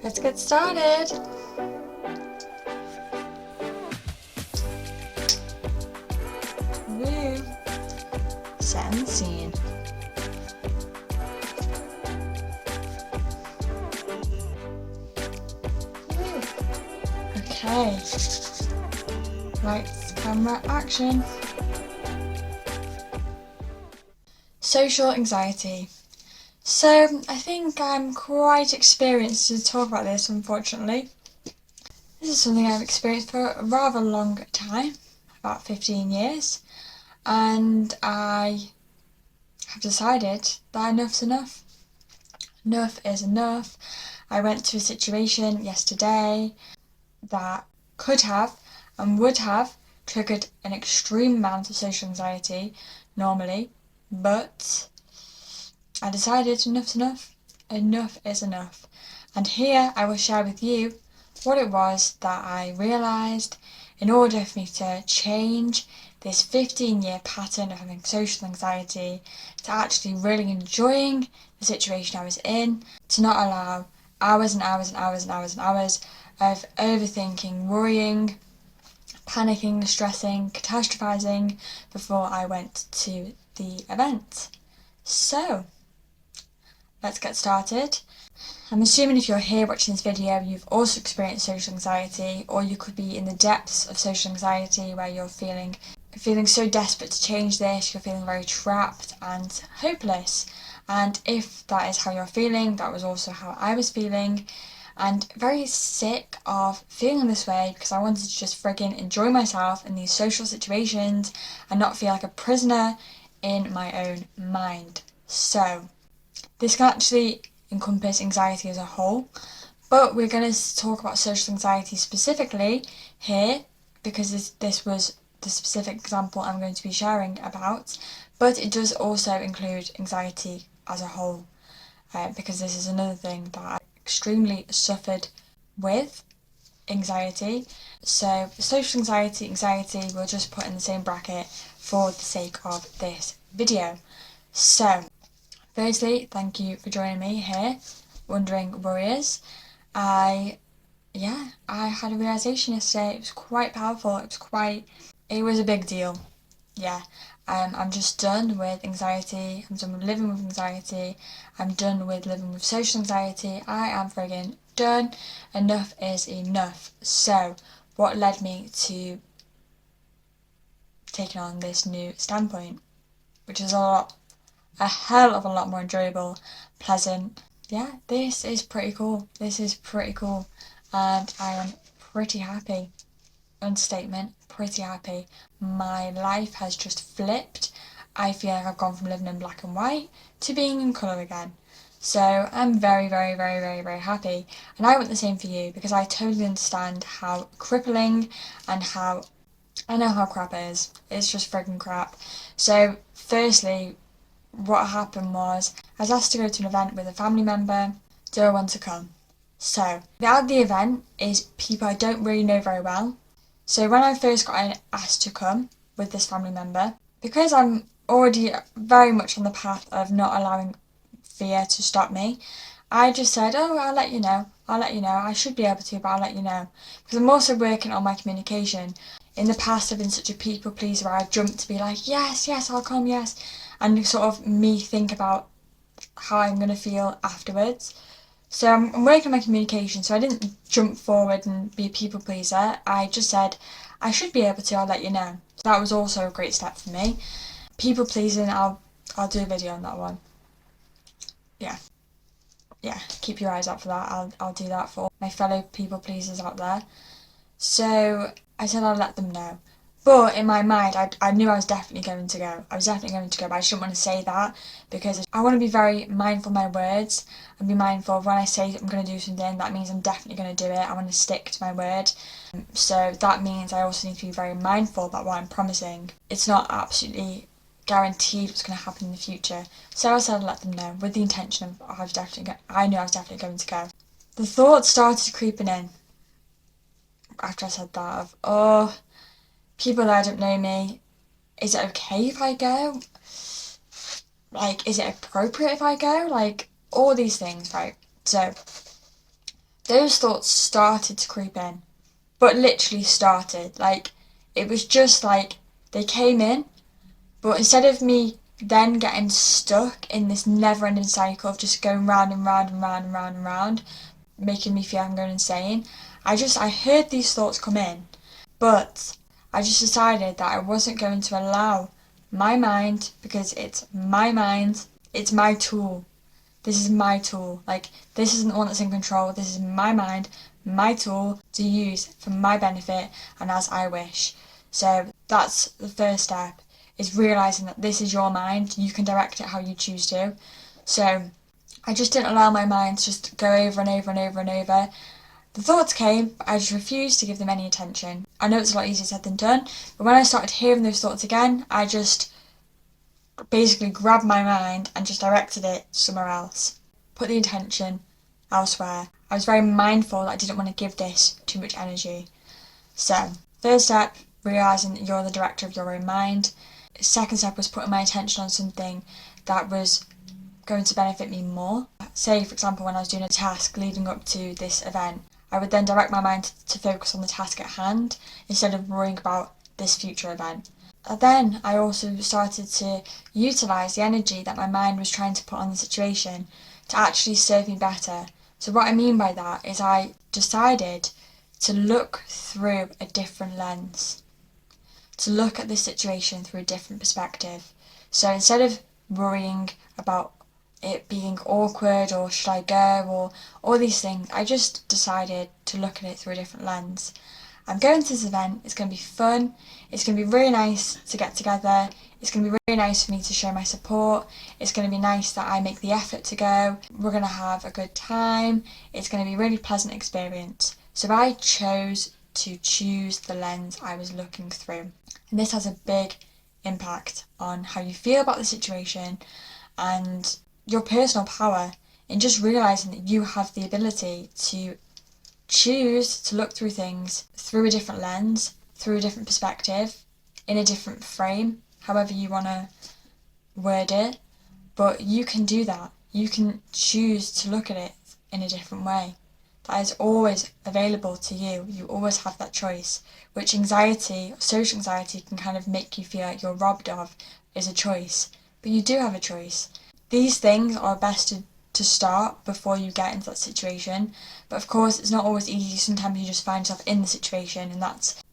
Let's get started. Woo. Setting the scene. Woo. Okay. Lights, camera, action. Social anxiety. So, I think I'm quite experienced to talk about this, unfortunately. This is something I've experienced for a rather long time, about 15 years, and I have decided that enough's enough. Enough is enough. I went to a situation yesterday that could have and would have triggered an extreme amount of social anxiety normally, but I decided enough's enough. Enough is enough. And here I will share with you what it was that I realised in order for me to change this 15-year pattern of having social anxiety to actually really enjoying the situation I was in, to not allow hours and hours and hours and hours and hours of overthinking, worrying, panicking, stressing, catastrophizing before I went to the event. So, let's get started. I'm assuming if you're here watching this video, you've also experienced social anxiety, or you could be in the depths of social anxiety where you're feeling so desperate to change this, you're feeling very trapped and hopeless. And if that is how you're feeling, that was also how I was feeling, and very sick of feeling this way because I wanted to just friggin' enjoy myself in these social situations and not feel like a prisoner in my own mind. So, this can actually encompass anxiety as a whole, but we're going to talk about social anxiety specifically here because this was the specific example I'm going to be sharing about, but it does also include anxiety as a whole, because this is another thing that I extremely suffered with, anxiety. So social anxiety, we'll just put in the same bracket for the sake of this video. So, firstly, thank you for joining me here, Wondering Warriors. I had a realisation yesterday. It was quite powerful. It was a big deal. Yeah. I'm just done with anxiety. I'm done with living with anxiety. I'm done with living with social anxiety. I am friggin' done. Enough is enough. So, what led me to taking on this new standpoint, which is a hell of a lot more enjoyable, pleasant. Yeah, this is pretty cool. And I am pretty happy. Understatement, pretty happy. My life has just flipped. I feel like I've gone from living in black and white to being in colour again. So I'm very, very, very, very, very happy. And I want the same for you because I totally understand how crippling and how I know how crap it is. It's just friggin' crap. So firstly, what happened was I was asked to go to an event with a family member. Do I want to come? So, at the event is people I don't really know very well. So when I first got asked to come with this family member, because I'm already very much on the path of not allowing fear to stop me, I just said, oh, I'll let you know. I should be able to, but I'll let you know. Because I'm also working on my communication. In the past, I've been such a people pleaser where I've jumped to be like, yes, I'll come, yes. And sort of me think about how I'm going to feel afterwards. So I'm working on my communication, so I didn't jump forward and be a people pleaser. I just said, I should be able to, I'll let you know. So that was also a great step for me. People pleasing, I'll do a video on that one. Yeah, keep your eyes out for that. I'll do that for my fellow people pleasers out there. So I said I'll let them know. But in my mind, I knew I was definitely going to go. But I just didn't want to say that because I want to be very mindful of my words and be mindful of when I say I'm going to do something, that means I'm definitely going to do it. I want to stick to my word. So that means I also need to be very mindful about what I'm promising. It's not absolutely guaranteed what's going to happen in the future. So I said I'd let them know with the intention of I knew I was definitely going to go. The thoughts started creeping in after I said that of, oh, people that don't know me, is it okay if I go? Like, is it appropriate if I go? Like, all these things, right? So, those thoughts started to creep in, but literally started. Like, it was just like they came in, but instead of me then getting stuck in this never-ending cycle of just going round and round and round and round and round, making me feel I'm going insane, I heard these thoughts come in, but I just decided that I wasn't going to allow my mind, because it's my mind, it's my tool. This is my tool. Like, this isn't the one that's in control. This is my mind, my tool to use for my benefit and as I wish. So that's the first step, is realising that this is your mind. You can direct it how you choose to. So I just didn't allow my mind to just go over and over and over and over. The thoughts came, but I just refused to give them any attention. I know it's a lot easier said than done, but when I started hearing those thoughts again, I just basically grabbed my mind and just directed it somewhere else. Put the intention elsewhere. I was very mindful that I didn't want to give this too much energy. So, first step, realising that you're the director of your own mind. Second step was putting my attention on something that was going to benefit me more. Say, for example, when I was doing a task leading up to this event, I would then direct my mind to focus on the task at hand instead of worrying about this future event. And then I also started to utilise the energy that my mind was trying to put on the situation to actually serve me better. So what I mean by that is I decided to look through a different lens, to look at this situation through a different perspective. So instead of worrying about it being awkward or should I go or all these things, I just decided to look at it through a different lens. I'm going to this event, it's going to be fun, it's going to be really nice to get together, it's going to be really nice for me to show my support, it's going to be nice that I make the effort to go, we're going to have a good time, it's going to be a really pleasant experience. So I chose to choose the lens I was looking through. And this has a big impact on how you feel about the situation and your personal power in just realising that you have the ability to choose to look through things through a different lens, through a different perspective, in a different frame, however you want to word it. But you can do that. You can choose to look at it in a different way. That is always available to you. You always have that choice, which anxiety, social anxiety, can kind of make you feel like you're robbed of, is a choice. But you do have a choice. These things are best to start before you get into that situation. But of course, it's not always easy. Sometimes you just find yourself in the situation, and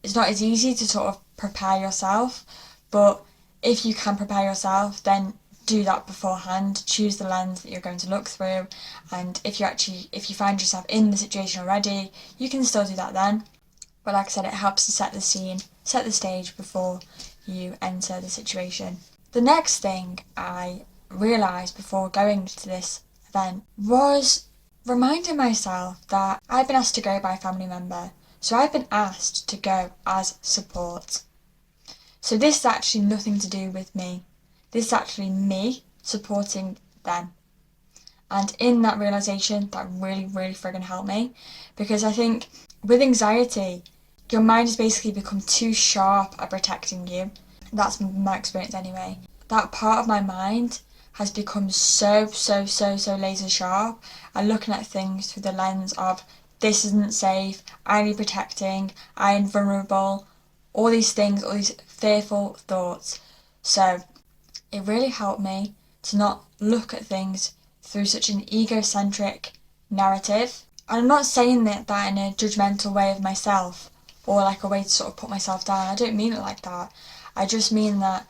it's not as easy to sort of prepare yourself. But if you can prepare yourself, then do that beforehand. Choose the lens that you're going to look through, and if you find yourself in the situation already, you can still do that then. But like I said, it helps to set the scene, set the stage before you enter the situation. The next thing I realised before going to this event was reminding myself that I've been asked to go by a family member. So I've been asked to go as support. So this is actually nothing to do with me. This is actually me supporting them. And in that realisation, that really, really friggin' helped me. Because I think with anxiety, your mind has basically become too sharp at protecting you. That's my experience anyway. That part of my mind has become so laser sharp and looking at things through the lens of this isn't safe, I need protecting, I am vulnerable, all these things, all these fearful thoughts. So it really helped me to not look at things through such an egocentric narrative. And I'm not saying that in a judgmental way of myself or like a way to sort of put myself down. I don't mean it like that. I just mean that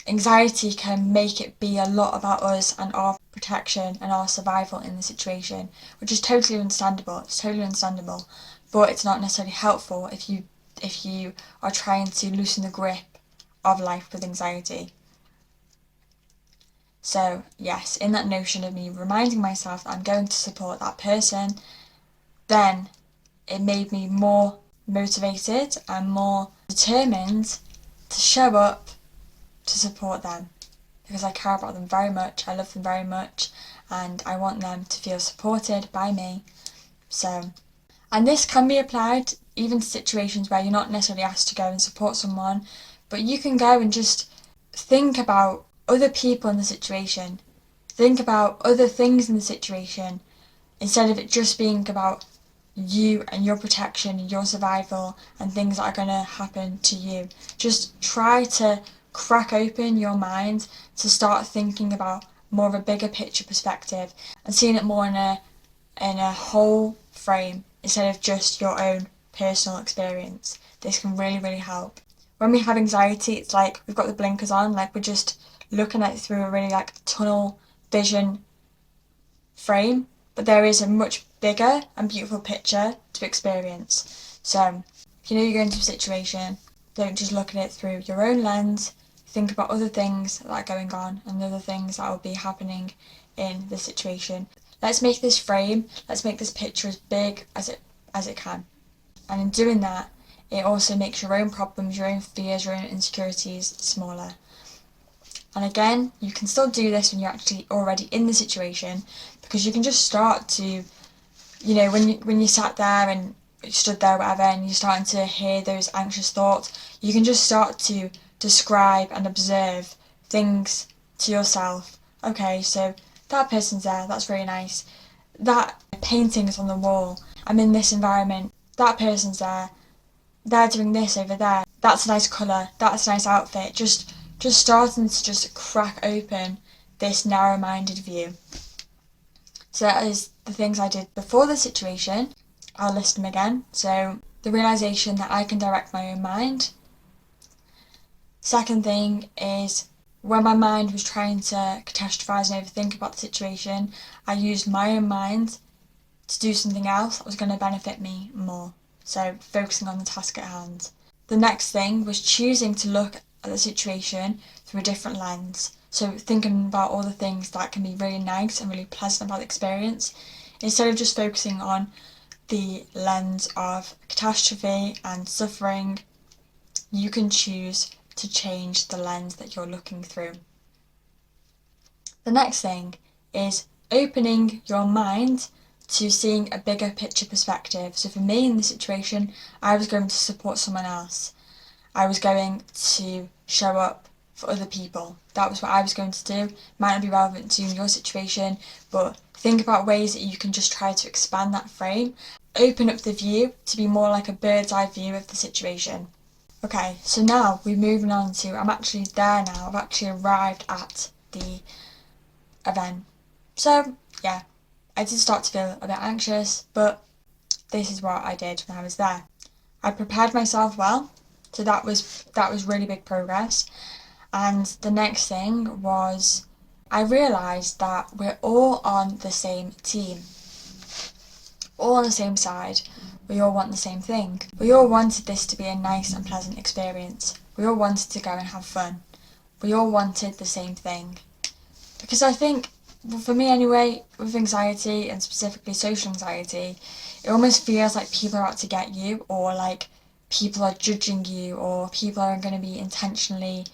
anxiety can make it be a lot about us and our protection and our survival in the situation, which is totally understandable. It's totally understandable, but it's not necessarily helpful if you are trying to loosen the grip of life with anxiety. So yes, in that notion of me reminding myself that I'm going to support that person, then it made me more motivated and more determined to show up to support them, because I care about them very much, I love them very much, and I want them to feel supported by me. So, and this can be applied even to situations where you're not necessarily asked to go and support someone, but you can go and just think about other people in the situation, think about other things in the situation, instead of it just being about you and your protection and your survival and things that are going to happen to you. Just try to crack open your mind to start thinking about more of a bigger picture perspective and seeing it more in a whole frame instead of just your own personal experience. This can really, really help. When we have anxiety, it's like we've got the blinkers on, like we're just looking at it through a really like tunnel vision frame, but there is a much bigger and beautiful picture to experience. So if you know you're going into a situation, don't just look at it through your own lens. Think about other things that are going on and other things that will be happening in the situation. Let's make this frame, let's make this picture as big as it can. And in doing that, it also makes your own problems, your own fears, your own insecurities smaller. And again, you can still do this when you're actually already in the situation, because you can just start to, when you sat there and stood there, whatever, and you're starting to hear those anxious thoughts, you can just start to describe and observe things to yourself. Okay, so that person's there, that's really nice. That painting is on the wall. I'm in this environment. That person's there. They're doing this over there. That's a nice colour. That's a nice outfit. Just starting to just crack open this narrow-minded view. So that is the things I did before the situation. I'll list them again. So the realisation that I can direct my own mind. Second thing is when my mind was trying to catastrophise and overthink about the situation, I used my own mind to do something else that was going to benefit me more. So focusing on the task at hand. The next thing was choosing to look at the situation through a different lens. So thinking about all the things that can be really nice and really pleasant about the experience, instead of just focusing on the lens of catastrophe and suffering, you can choose to change the lens that you're looking through. The next thing is opening your mind to seeing a bigger picture perspective. So for me in this situation, I was going to support someone else. I was going to show up for other people. That was what I was going to do. Might not be relevant to your situation, but think about ways that you can just try to expand that frame. Open up the view to be more like a bird's eye view of the situation. Okay, so now we're moving on to, I'm actually there now. I've actually arrived at the event. So yeah, I did start to feel a bit anxious, but this is what I did when I was there. I prepared myself well, so that was really big progress. And the next thing was I realised that we're all on the same team, all on the same side. We all want the same thing. We all wanted this to be a nice and pleasant experience. We all wanted to go and have fun. We all wanted the same thing. Because I think, well, for me anyway, with anxiety and specifically social anxiety, it almost feels like people are out to get you, or like people are judging you, or people are going to be intentionally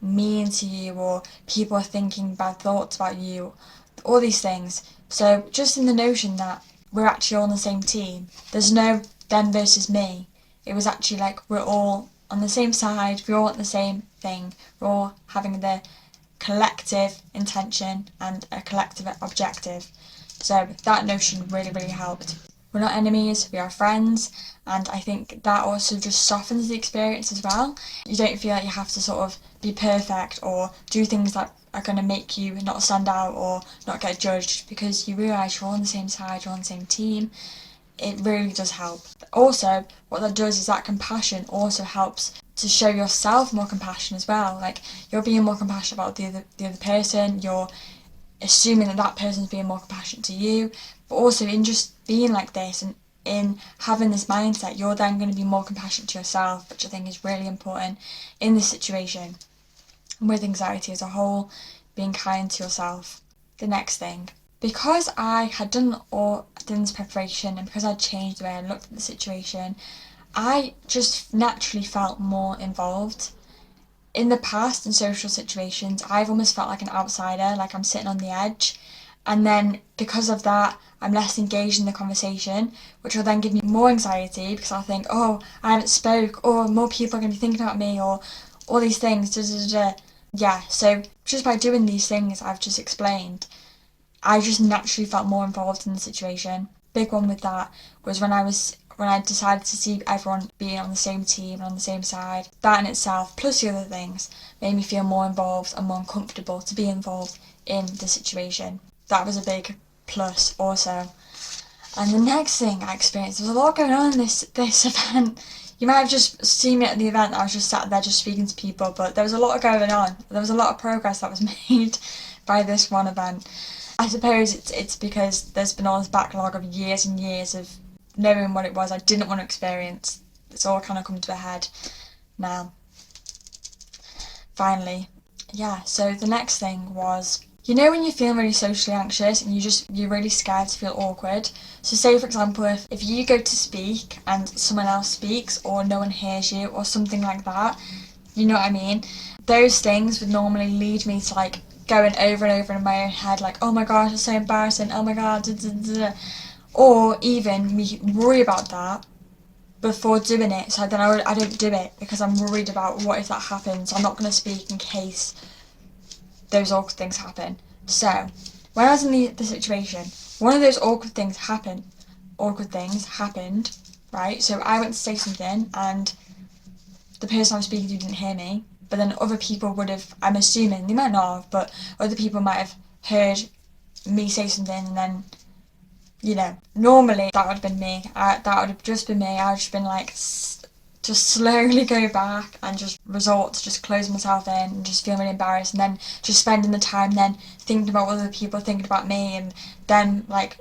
mean to you, or people are thinking bad thoughts about you, all these things. So just in the notion that we're actually all on the same team, there's no them versus me. It was actually like we're all on the same side, we all want the same thing, we're all having the collective intention and a collective objective. So that notion really, really helped. We're not enemies, we are friends, and I think that also just softens the experience as well. You don't feel like you have to sort of be perfect or do things that are going to make you not stand out or not get judged, because you realise you're all on the same side, you're on the same team. It really does help. Also, what that does is that compassion also helps to show yourself more compassion as well. Like, you're being more compassionate about the other person, you're assuming that that person's being more compassionate to you, but also in just being like this and in having this mindset, you're then going to be more compassionate to yourself, which I think is really important in this situation. And with anxiety as a whole, being kind to yourself. The next thing, because I had done this preparation and because I'd changed the way I looked at the situation, I just naturally felt more involved. In the past, in social situations, I've almost felt like an outsider, like I'm sitting on the edge. And then because of that, I'm less engaged in the conversation, which will then give me more anxiety because I'll think, oh, I haven't spoke, or more people are going to be thinking about me, or all these things. Yeah, so just by doing these things I've just explained, I just naturally felt more involved in the situation. Big one with that was when I decided to see everyone being on the same team and on the same side. That in itself, plus the other things, made me feel more involved and more comfortable to be involved in the situation. That was a big plus also. And the next thing I experienced, there was a lot going on in this event. You might have just seen me at the event. I was just sat there just speaking to people, but there was a lot going on. There was a lot of progress that was made by this one event. I suppose it's because there's been all this backlog of years and years of knowing what it was I didn't want to experience. It's all kind of come to a head now. Finally. Yeah, so the next thing was, you know when you feel really socially anxious and you're really scared to feel awkward? So say for example if you go to speak and someone else speaks or no one hears you or something like that, you know what I mean? Those things would normally lead me to like going over and over in my own head like, oh my gosh, it's so embarrassing, oh my god, da, da, da. Or even me worry about that before doing it, so then I don't do it because I'm worried about what if that happens. I'm not going to speak in case those awkward things happen. So when I was in the situation, one of those awkward things happened, right? So I went to say something and the person I was speaking to didn't hear me, but then other people would have, I'm assuming, they might not have, but other people might have heard me say something and then, you know, normally that would have been me. That would have just been me. I would have just been like, just slowly go back and just resort to just closing myself in and just feeling really embarrassed and then just spending the time then thinking about what other people are thinking about me and them like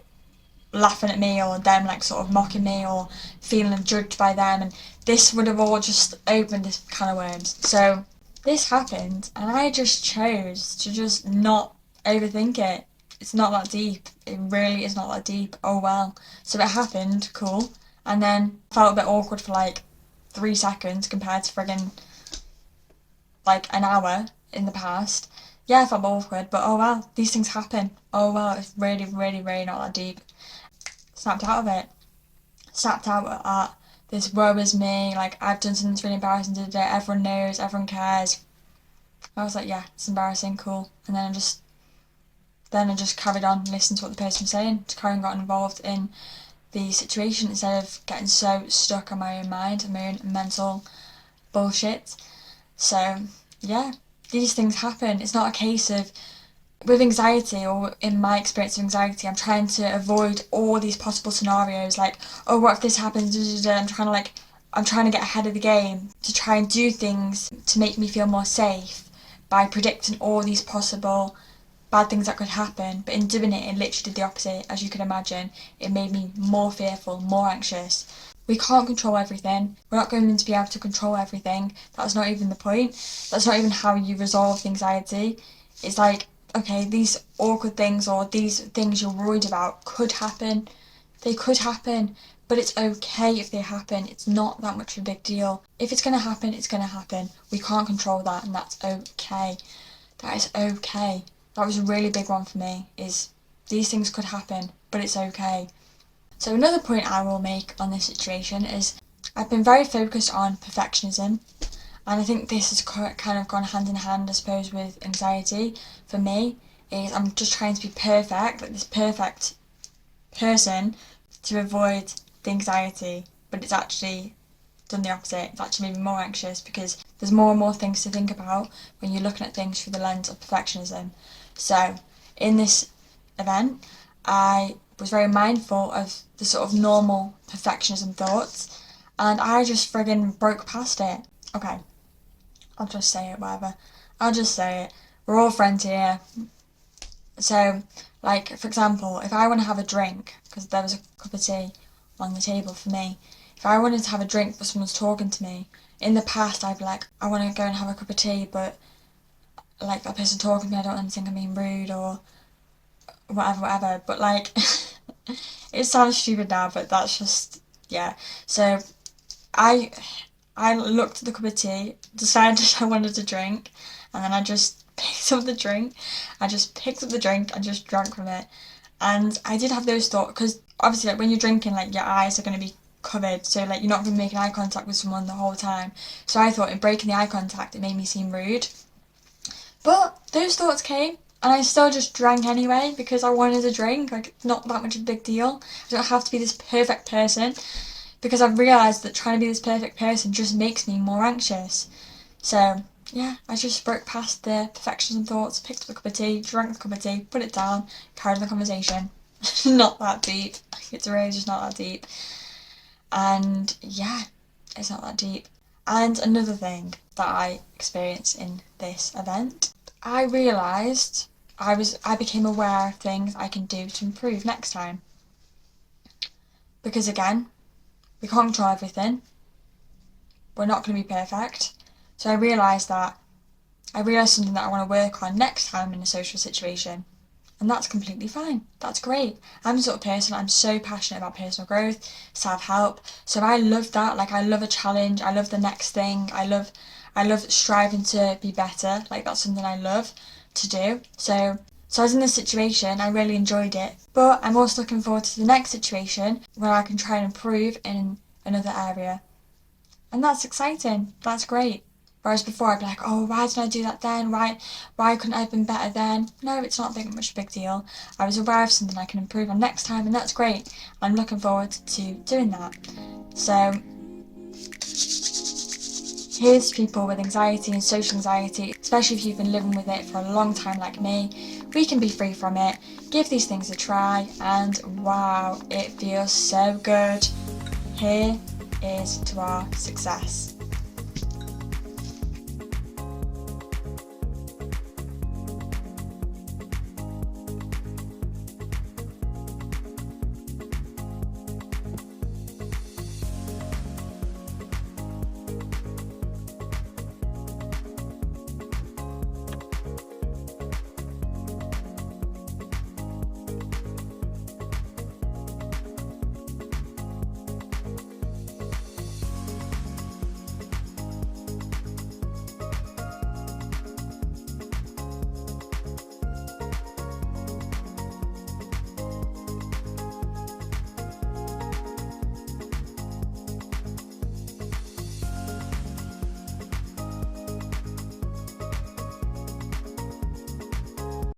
laughing at me or them like sort of mocking me or feeling judged by them, and this would have all just opened this can of worms. So this happened and I just chose to just not overthink it. It's not that deep. It really is not that deep. Oh well. So it happened, cool. And then felt a bit awkward for like 3 seconds compared to friggin' like an hour in the past. Yeah, I felt awkward, but oh well, these things happen. Oh well, it's really, really, really not that deep. Snapped out of it. Snapped out at this woe is me, like I've done something that's really embarrassing today, everyone knows, everyone cares. I was like, yeah, it's embarrassing, cool. And then I just carried on listening to what the person was saying, just carrying on involved in the situation instead of getting so stuck on my own mind and my own mental bullshit. So, yeah, these things happen. It's not a case of, with anxiety, or in my experience of anxiety, I'm trying to avoid all these possible scenarios, like, oh, what if this happens, I'm trying to get ahead of the game, to try and do things to make me feel more safe by predicting all these possible bad things that could happen. But in doing it, it literally did the opposite, as you can imagine. It made me more fearful, more anxious. We can't control everything. We're not going to be able to control everything. That's not even the point. That's not even how you resolve the anxiety. It's like, okay, these awkward things or these things you're worried about could happen. They could happen, but it's okay if they happen. It's not that much of a big deal. If it's going to happen, it's going to happen. We can't control that, and that's okay. That is okay. That was a really big one for me, is these things could happen, but it's okay. So another point I will make on this situation is I've been very focused on perfectionism, and I think this has kind of gone hand in hand, I suppose, with anxiety. For me, is I'm just trying to be perfect, like this perfect person, to avoid the anxiety, but it's actually done the opposite. It's actually made me more anxious because there's more and more things to think about when you're looking at things through the lens of perfectionism. So in this event, I was very mindful of the sort of normal perfectionism thoughts, and I just friggin' broke past it. Okay, I'll just say it, whatever. I'll just say it. We're all friends here. So, like, for example, if I want to have a drink, because there was a cup of tea on the table for me, if I wanted to have a drink but someone's talking to me, in the past I'd be like, I want to go and have a cup of tea, but like that person talking to me, I don't want them to think I'm being rude or whatever. But like, it sounds stupid now, but that's just, yeah. So I looked at the cup of tea, decided I wanted to drink, and then I just picked up the drink. I just picked up the drink and just drank from it. And I did have those thoughts, because obviously like when you're drinking, like your eyes are going to be covered, so like you're not going to be making eye contact with someone the whole time. So I thought in breaking the eye contact it made me seem rude. But those thoughts came, And I still just drank anyway because I wanted to drink. Like, it's not that much of a big deal. I don't have to be this perfect person, because I've realised that trying to be this perfect person just makes me more anxious. So, yeah, I just broke past the perfectionism thoughts, picked up a cup of tea, drank the cup of tea, put it down, carried on the conversation. Not that deep. It's really just not that deep. And yeah, it's not that deep. And another thing that I experienced in this event, I realised I became aware of things I can do to improve next time. Because again, we can't control everything. We're not going to be perfect. So I realised something that I want to work on next time in a social situation. And that's completely fine. That's great. I'm the sort of person, I'm so passionate about personal growth, self-help. So I love that. Like, I love a challenge. I love the next thing. I love striving to be better. Like, that's something I love to do. So I was in this situation, I really enjoyed it. But I'm also looking forward to the next situation where I can try and improve in another area. And that's exciting. That's great. Whereas before I'd be like, oh, why didn't I do that then? Why couldn't I have been better then? No, it's not much a big deal. I was aware of something I can improve on next time, and that's great. I'm looking forward to doing that. So here's to people with anxiety and social anxiety, especially if you've been living with it for a long time like me. We can be free from it. Give these things a try, and wow, it feels so good. Here is to our success.